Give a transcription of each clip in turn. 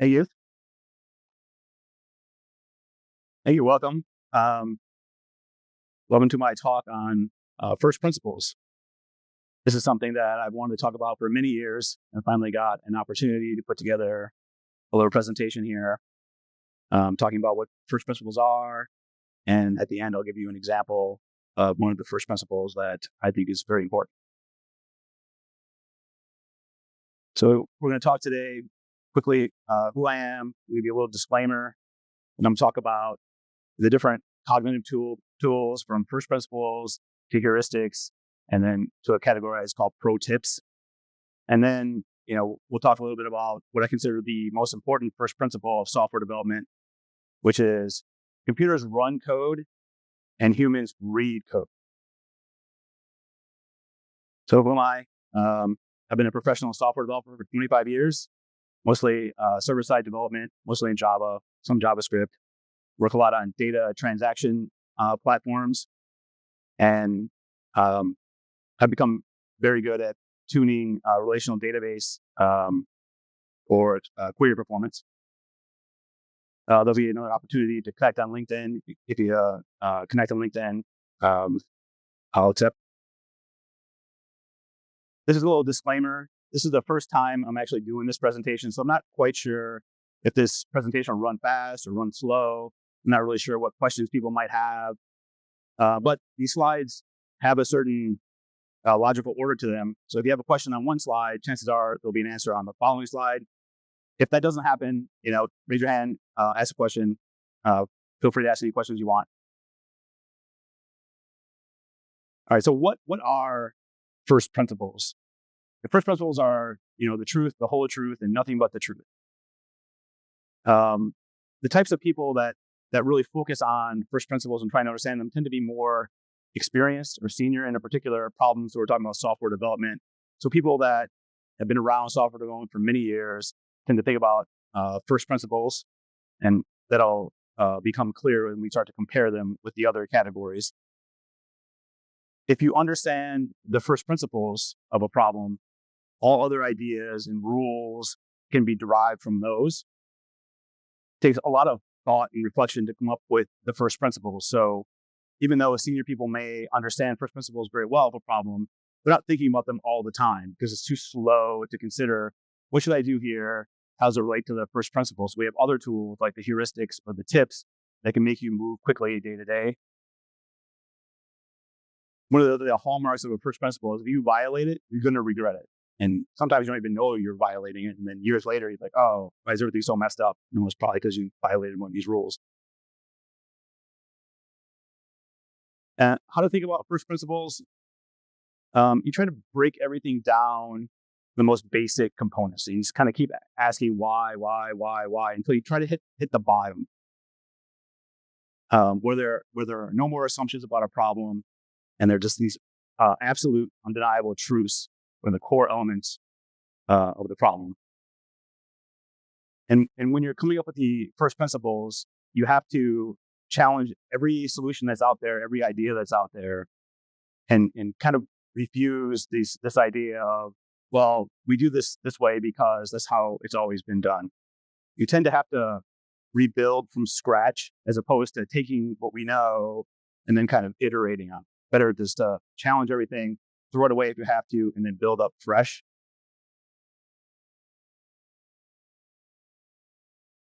Hey, youth. Hey, you're welcome. Um, Welcome to my talk on first principles. This is something that I've wanted to talk about for many years and finally got an opportunity to put together a little presentation here, talking about what first principles are. And at the end, I'll give you an example of one of the first principles that I think is very important. So we're going to talk today quickly who I am, give you a little disclaimer, and I'm going to talk about the different cognitive tools from first principles to heuristics, and then to a category called pro tips. And then, we'll talk a little bit about what I consider the most important first principle of software development, which is computers run code and humans read code. So who am I? I've been a professional software developer for 25 years, mostly server-side development, mostly in Java, some JavaScript. Work a lot on data transaction platforms, and I've become very good at tuning relational database or query performance. There'll be another opportunity to connect on LinkedIn. If you connect on LinkedIn, I'll accept. This is a little disclaimer. This is the first time I'm actually doing this presentation, so I'm not quite sure if this presentation will run fast or run slow. I'm not really sure what questions people might have. But these slides have a certain logical order to them. So if you have a question on one slide, chances are there'll be an answer on the following slide. If that doesn't happen, raise your hand, ask a question. Feel free to ask any questions you want. All right. So what are first principles? The first principles are, the truth, the whole truth, and nothing but the truth. The types of people that really focus on first principles and trying to understand them tend to be more experienced or senior in a particular problem. So we're talking about software development. So people that have been around software development for many years tend to think about first principles, and that'll become clear when we start to compare them with the other categories. If you understand the first principles of a problem, all other ideas and rules can be derived from those. It takes a lot of thought and reflection to come up with the first principles. So even though senior people may understand first principles very well of a problem, they're not thinking about them all the time because it's too slow to consider, what should I do here? How does it relate to the first principles? We have other tools like the heuristics or the tips that can make you move quickly day to day. One of the hallmarks of a first principle is if you violate it, you're going to regret it. And sometimes you don't even know you're violating it. And then years later, you're like, oh, why is everything so messed up? And it was probably because you violated one of these rules. And how to think about first principles? You try to break everything down the most basic components. So you just kind of keep asking why, until you try to hit the bottom. Where there are no more assumptions about a problem, and they're just these absolute, undeniable truths or the core elements of the problem. And when you're coming up with the first principles, you have to challenge every solution that's out there, every idea that's out there, and kind of refuse this idea of, well, we do this way because that's how it's always been done. You tend to have to rebuild from scratch as opposed to taking what we know and then kind of iterating on. Better just to challenge everything, throw it away if you have to, and then build up fresh.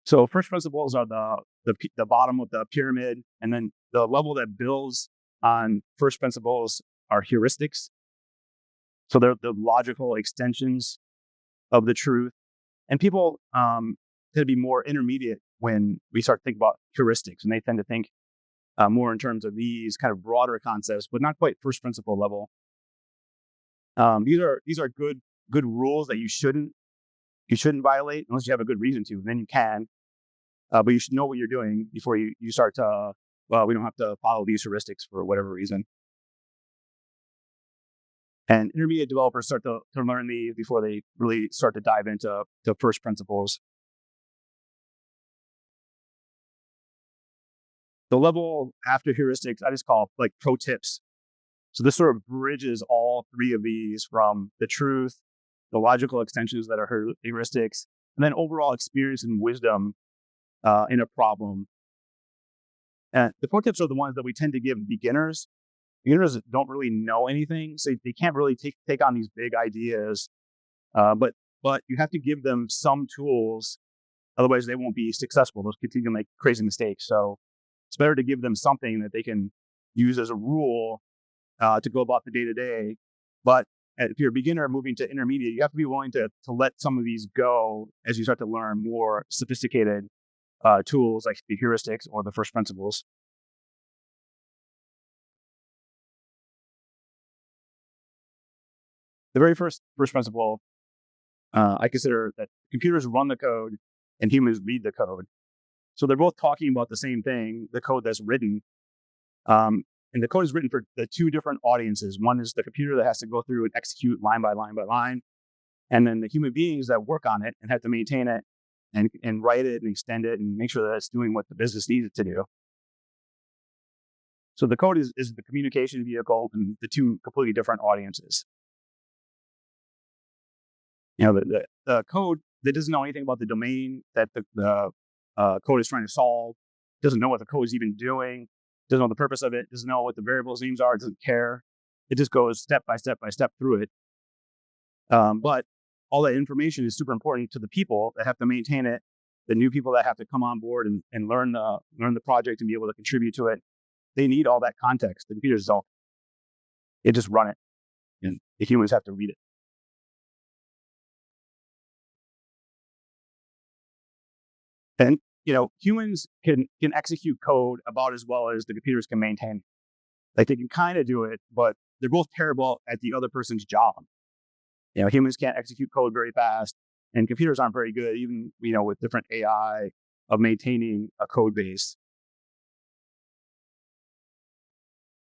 So first principles are the bottom of the pyramid, and then the level that builds on first principles are heuristics. So they're the logical extensions of the truth. And people tend to be more intermediate when we start to think about heuristics, and they tend to think more in terms of these kind of broader concepts, but not quite first principle level. These are good rules that you shouldn't violate unless you have a good reason to. And then you can, but you should know what you're doing before you start to. Well, we don't have to follow these heuristics for whatever reason. And intermediate developers start to learn these before they really start to dive into the first principles. The level after heuristics, I just call like pro tips. So this sort of bridges all three of these, from the truth, the logical extensions that are heuristics, and then overall experience and wisdom in a problem. And the 4 tips are the ones that we tend to give beginners. Beginners don't really know anything, so they can't really take on these big ideas. But you have to give them some tools, otherwise they won't be successful. They'll continue to make crazy mistakes. So it's better to give them something that they can use as a rule to go about the day to day. But if you're a beginner moving to intermediate, you have to be willing to let some of these go as you start to learn more sophisticated tools like the heuristics or the first principles. The very first principle, I consider that computers run the code and humans read the code. So they're both talking about the same thing, the code that's written. And the code is written for the 2 different audiences. One is the computer that has to go through and execute line by line by line. And then the human beings that work on it and have to maintain it and write it and extend it and make sure that it's doing what the business needs it to do. So the code is the communication vehicle and the 2 completely different audiences. The code that doesn't know anything about the domain that the code is trying to solve, doesn't know what the code is even doing, doesn't know the purpose of it, doesn't know what the variables names are, doesn't care. It just goes step by step by step through it. But all that information is super important to the people that have to maintain it, the new people that have to come on board and learn the project and be able to contribute to it. They need all that context. The computers don't. They just run it, and the humans have to read it. And humans can execute code about as well as the computers can maintain. Like they can kind of do it, but they're both terrible at the other person's job. Humans can't execute code very fast, and computers aren't very good, even with different AI of maintaining a code base.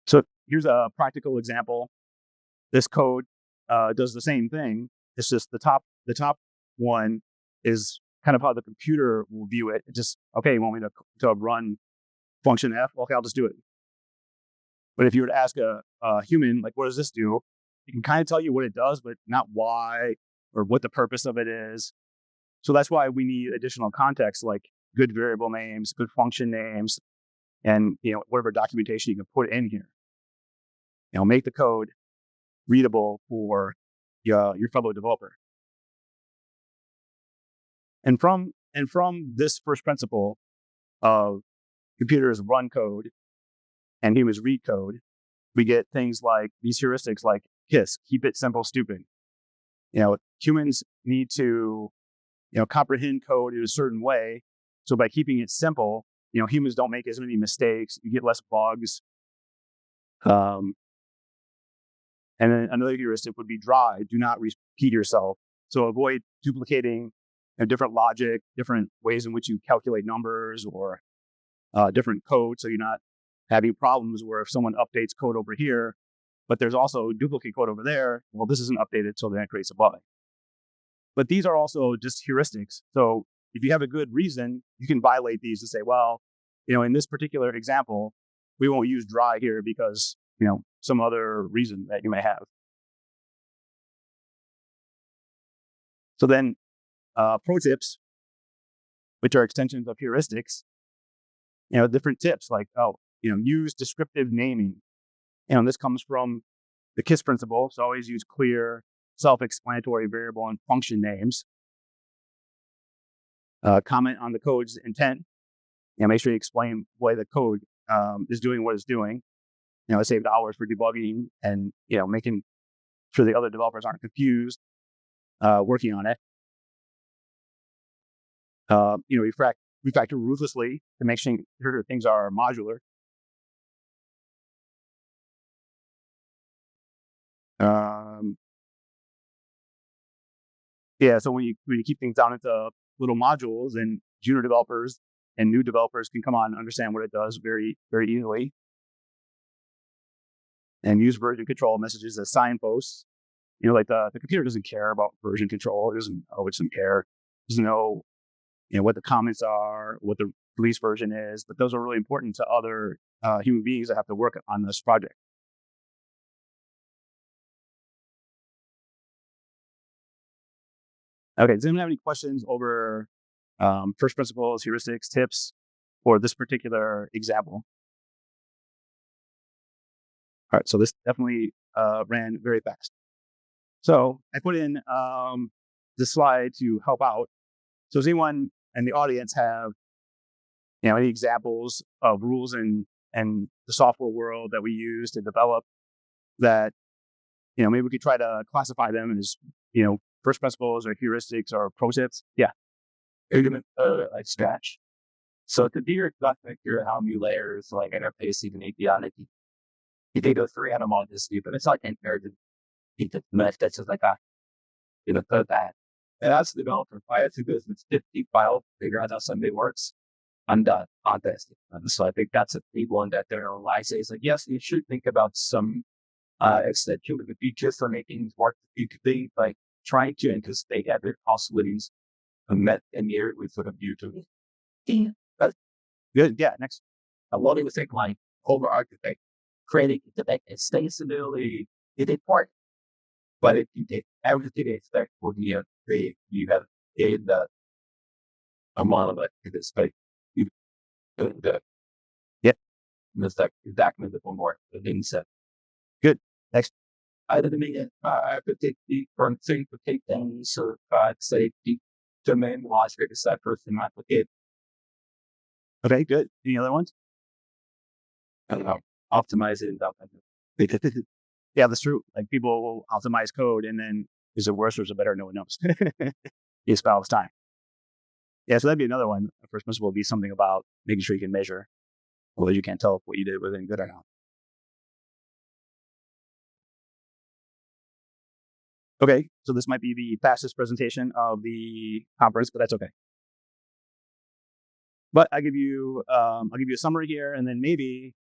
So here's a practical example. This code does the same thing. It's just the top one is kind of how the computer will view it. It just, okay, you want me to run function F? Okay, I'll just do it. But if you were to ask a human, like, what does this do? It can kind of tell you what it does, but not why or what the purpose of it is. So that's why we need additional context, like good variable names, good function names, and whatever documentation you can put in here. Make the code readable for your fellow developer. And from this first principle of computers run code and humans read code, we get things like these heuristics like KISS, keep it simple, stupid. Humans need to comprehend code in a certain way. So by keeping it simple, humans don't make as many mistakes. You get less bugs. And then another heuristic would be dry. Do not repeat yourself. So avoid duplicating different logic, different ways in which you calculate numbers or different code. So you're not having problems where if someone updates code over here, but there's also duplicate code over there, well, this isn't updated, so then it creates a bug. But these are also just heuristics. So if you have a good reason, you can violate these and say, well, in this particular example, we won't use dry here because, some other reason that you may have. So then pro tips, which are extensions of heuristics, different tips like, use descriptive naming. This comes from the KISS principle. So always use clear, self-explanatory variable and function names. Comment on the code's intent. Make sure you explain why the code is doing what it's doing. It saved hours for debugging and, making sure the other developers aren't confused working on it. Refactor ruthlessly to make sure things are modular. So when you keep things down into little modules, and junior developers and new developers can come on and understand what it does very, very easily. And use version control messages as signposts. Like the computer doesn't care about version control. It doesn't care. It doesn't know, what the comments are, what the release version is. But those are really important to other human beings that have to work on this project. Okay, does anyone have any questions over first principles, heuristics, tips for this particular example? All right, so this definitely ran very fast. So I put in this slide to help out. So does anyone in the audience have any examples of rules and the software world that we use to develop that maybe we could try to classify them as first principles or heuristics or pro tips? Yeah. Like Scratch. So to do your gut vector, how many layers, like interface, even API, you take those three animal honesty, but it's like inherited into mesh that's just like put that. And as a developer, I have to go through 50 files to figure out how something works. I'm done on this. So I think that's a big one that they're I say is like, yes, you should think about some extension with the features for making things work. You could be like trying to anticipate every possibilities met and here we sort of view to but Good. Yeah. Next. a lot of the thing like over architect creating the extensibility it important. But if you take everything expect for the create, you have in the a monolith to this space. You the Yeah. That's like exactly the more the things that Good. Next. I didn't make it I could take the current thing to take things so say the domain logic is that person applicate. Okay. Good. Any other ones? I don't know, optimize it and stuff like that. Yeah, that's true. Like people will optimize code, and then is it worse or is it better? No one knows. You spend all this time. Yeah, so that'd be another one. The first principle would be something about making sure you can measure, otherwise you can't tell if what you did was any good or not. Okay, so this might be the fastest presentation of the conference, but that's okay. But I'll give you a summary here, and then maybe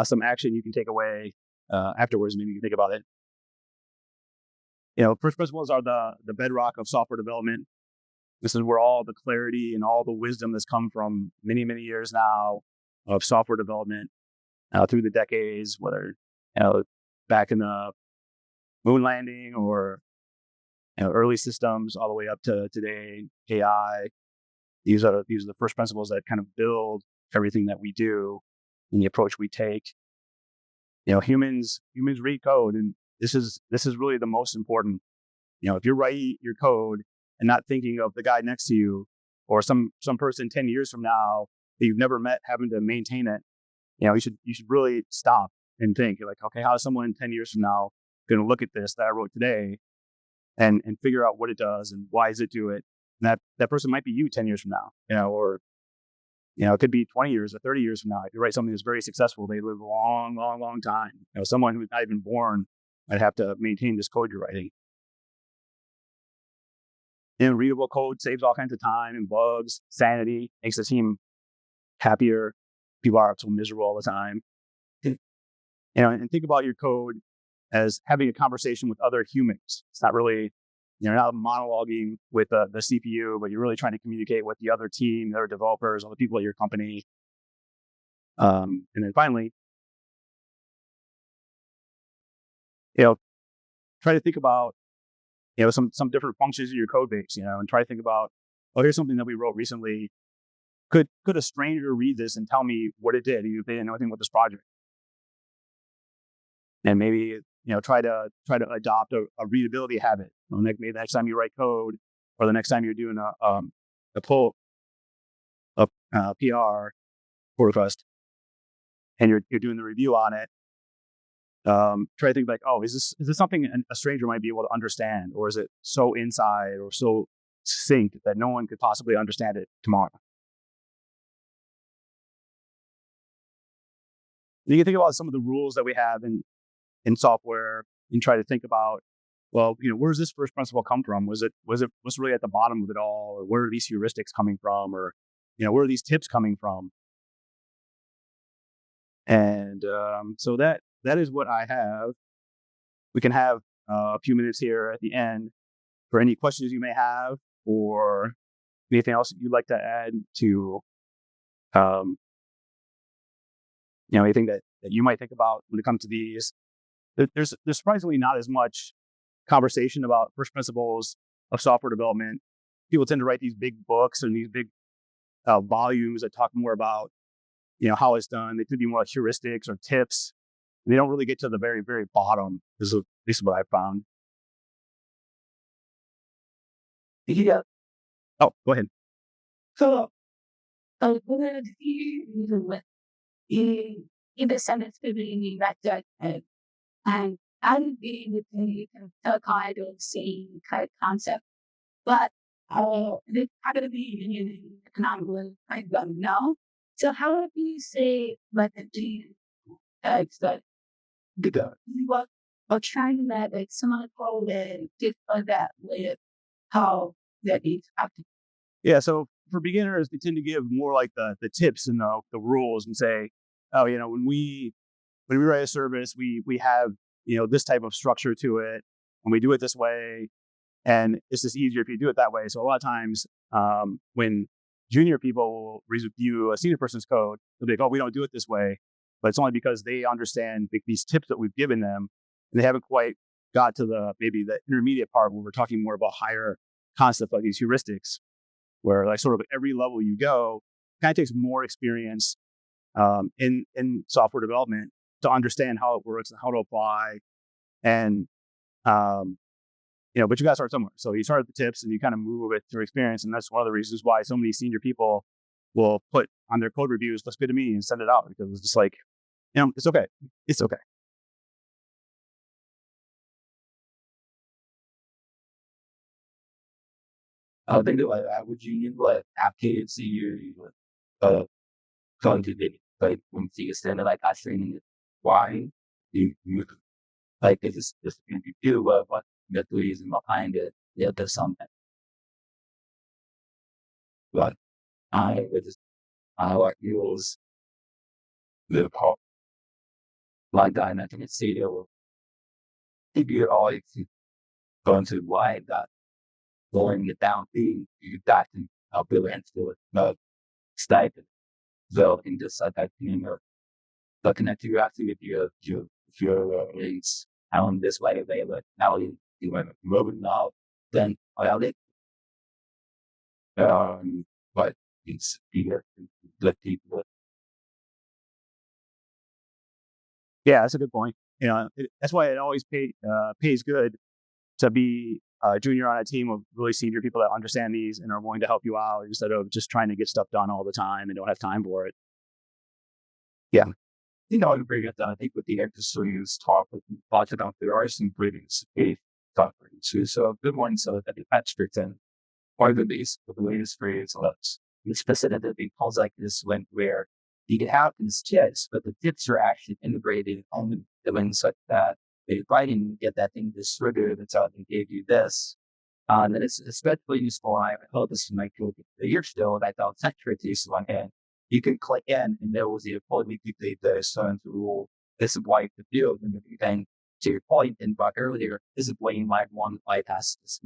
some action you can take away afterwards. Maybe you can think about it. First principles are the bedrock of software development. This is where all the clarity and all the wisdom that's come from many, many years now of software development through the decades, whether back in the moon landing or early systems all the way up to today, AI. These are the first principles that kind of build everything that we do and the approach we take. Humans read code, and this is really the most important. If you write your code and not thinking of the guy next to you or some person 10 years from now that you've never met having to maintain it, you should really stop and think. You're like, okay, how is someone 10 years from now going to look at this that I wrote today and figure out what it does and why does it do it? And that person might be you 10 years from now, or it could be 20 years or 30 years from now. If you write something that's very successful, they live a long, long, long time. Someone who's not even born might have to maintain this code you're writing. Readable code saves all kinds of time and bugs, sanity, makes the team happier. People are so miserable all the time. And think about your code as having a conversation with other humans. It's not really, you're not monologuing with the CPU, but you're really trying to communicate with the other team, the other developers, all the people at your company. And then finally, try to think about some different functions in your code base, and try to think about, here's something that we wrote recently. Could a stranger read this and tell me what it did, even if they didn't know anything about this project? And maybe try to adopt a readability habit. Maybe the next time you write code, or the next time you're doing a pull, a PR pull request, and you're doing the review on it. Try to think like, is this something a stranger might be able to understand, or is it so inside or so succinct that no one could possibly understand it tomorrow? You can think about some of the rules that we have in software and try to think about, where does this first principle come from? Was it what's really at the bottom of it all, or where are these heuristics coming from, or where are these tips coming from? And so that is what I have. We can have a few minutes here at the end for any questions you may have, or anything else you'd like to add to, anything that you might think about when it comes to these. There's surprisingly not as much conversation about first principles of software development people tend to write these big books and these big volumes that talk more about, how it's done. They could be more like heuristics or tips. And they don't really get to the very, very bottom. This is at least what I found. Yeah. Oh, go ahead. So, what are the in the sentence community that and I would be with the kind of same kind of concept, but it's not going to be in economically, I don't know. So how would you say like the G that what or trying that like someone called and did like that with how that needs to Yeah. So for beginners, they tend to give more like the tips and the rules and say, oh, when we write a service, we have, this type of structure to it, and we do it this way. And it's just easier if you do it that way. So a lot of times, when junior people will review a senior person's code, they'll be like, oh, we don't do it this way. But it's only because they understand these tips that we've given them, and they haven't quite got to maybe the intermediate part where we're talking more about higher concepts like these heuristics, where like sort of every level you go, kind of takes more experience in software development to understand how it works and how to apply. And but you got to start somewhere. So you start at the tips and you kind of move it through experience. And that's one of the reasons why so many senior people will put on their code reviews, looks good to me, and send it out, because it's just like, it's okay. It's okay. I think like would you like after you uh going to the like when you stand like I saying why you like this thing you do what the reason behind it, yeah, there's something. But I would just I like use the part like that, and I can see they will if you always going to why that going it down the you got to build into it stipend. So in this type looking at you after if your rates on this way they look now you went moving now then well it but it's here let people. Yeah, that's a good point. That's why it always pays good to be a junior on a team of really senior people that understand these and are willing to help you out instead of just trying to get stuff done all the time and don't have time for it. Yeah. I bring it down. I think with the episodes talk with lots about there are some ratings talk too. So good one. So that the patch and or the base of the latest phrase lets specifically calls like this one where you can have these tips, but the tips are actually integrated on the ones such that they write and get that thing distributed until they gave you this. And it's especially useful. I hope this might go the year still, and I thought securities one hand. You can click in and there was the quality dictate the certain rule. This is why the field and then to your point and about earlier, this is why you might want to bypass this.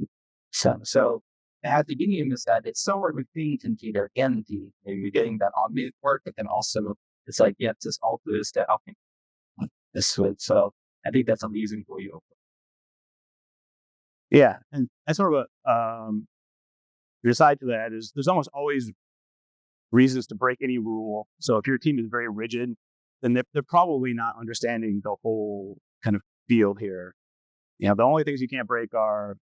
So at the beginning is that it's somewhere between computer and the you're getting that automated work, but then also it's like, yeah, it's just all this to help this with. So I think that's amazing for you. Yeah. And that's sort of your side to that is there's almost always reasons to break any rule. So if your team is very rigid, then they're probably not understanding the whole kind of field here. The only things you can't break are,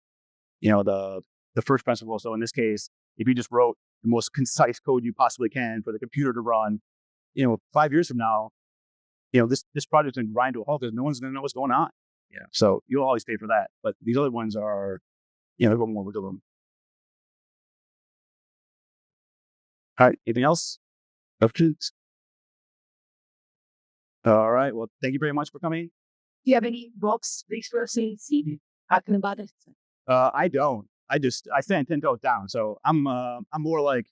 the first principle. So in this case, if you just wrote the most concise code you possibly can for the computer to run, 5 years from now, this project's going to grind to a halt because no one's going to know what's going on. Yeah. So you'll always pay for that. But these other ones are, a little more wiggle room. All right. Anything else? Questions? All right. Well, thank you very much for coming. Do you have any books, resources, talking about it? I don't. I sent 10 toes down. So I'm more like.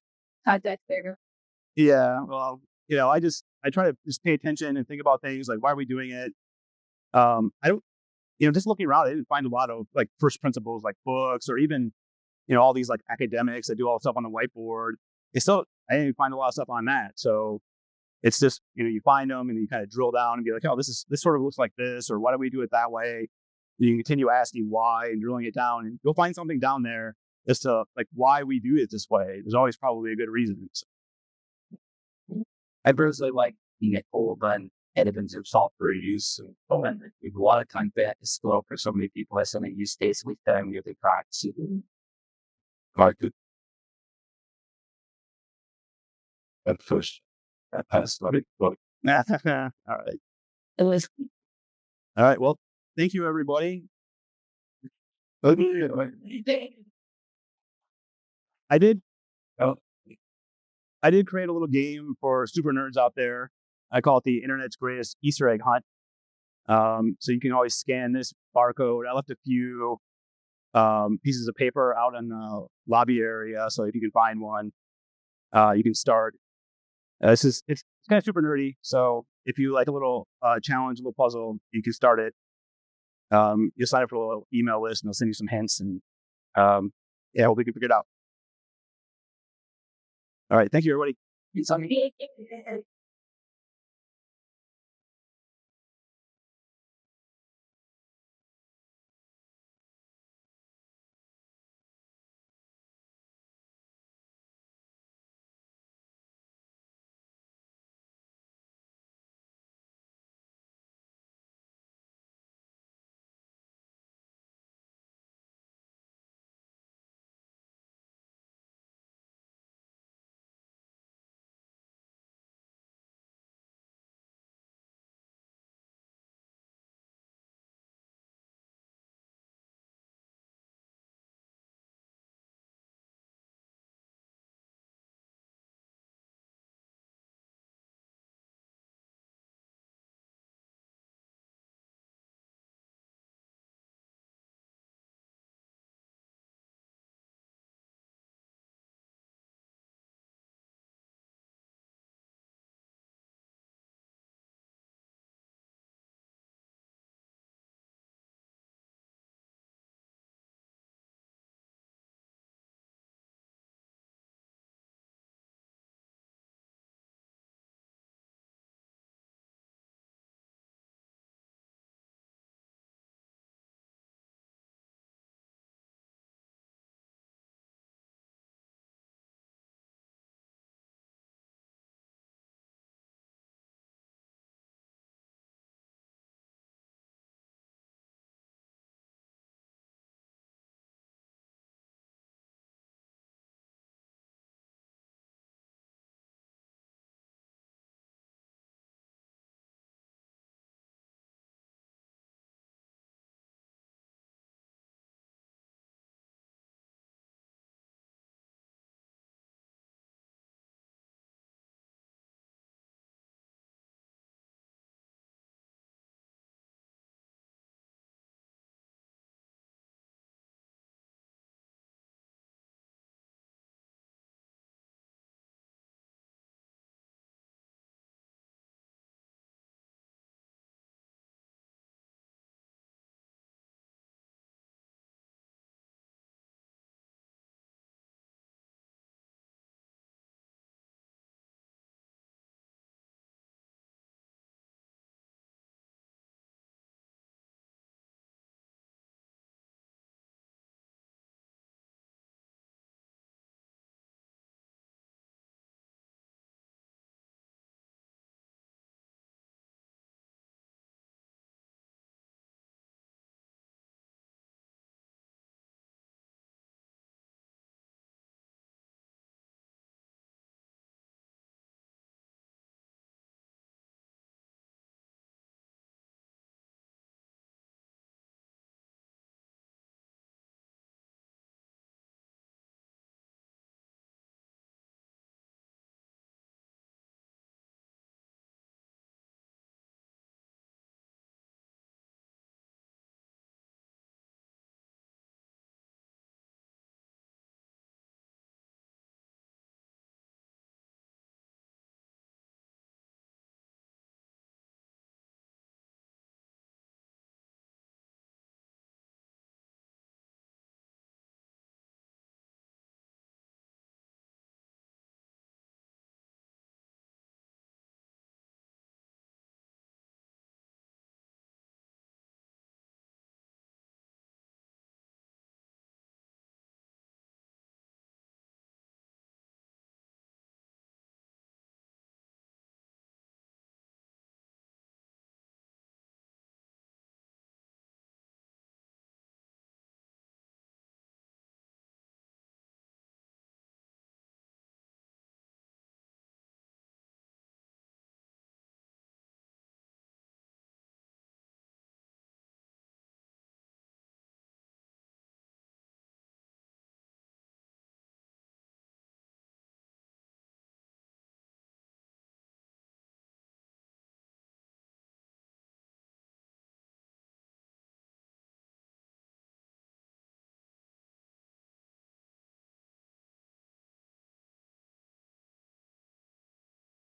Contact bigger. Yeah. Well, I try to just pay attention and think about things like, why are we doing it? I don't, just looking around, I didn't find a lot of like first principles, like books or even, all these like academics that do all the stuff on the whiteboard. I didn't find a lot of stuff on that. So it's just, you find them and you kind of drill down and be like, oh, this sort of looks like this, or why do we do it that way? You can continue asking why and drilling it down, and you'll find something down there as to like why we do it this way. There's always probably a good reason. So, I personally like being at home and elements of software use. And a lot of times that is slow for so many people. Has so many use cases with them. You have to practice it. Market. At first, that has not it. all right. It was. All right. Well, thank you, everybody. I did. Oh. I did create a little game for super nerds out there. I call it the internet's greatest Easter egg hunt. So you can always scan this barcode. I left a few pieces of paper out in the lobby area, so if you can find one, you can start. It's kind of super nerdy. So if you like a little challenge, a little puzzle, you can start it. You'll sign up for a little email list, and they'll send you some hints, and yeah, hope we can figure it out. All right, thank you, everybody. It's on me.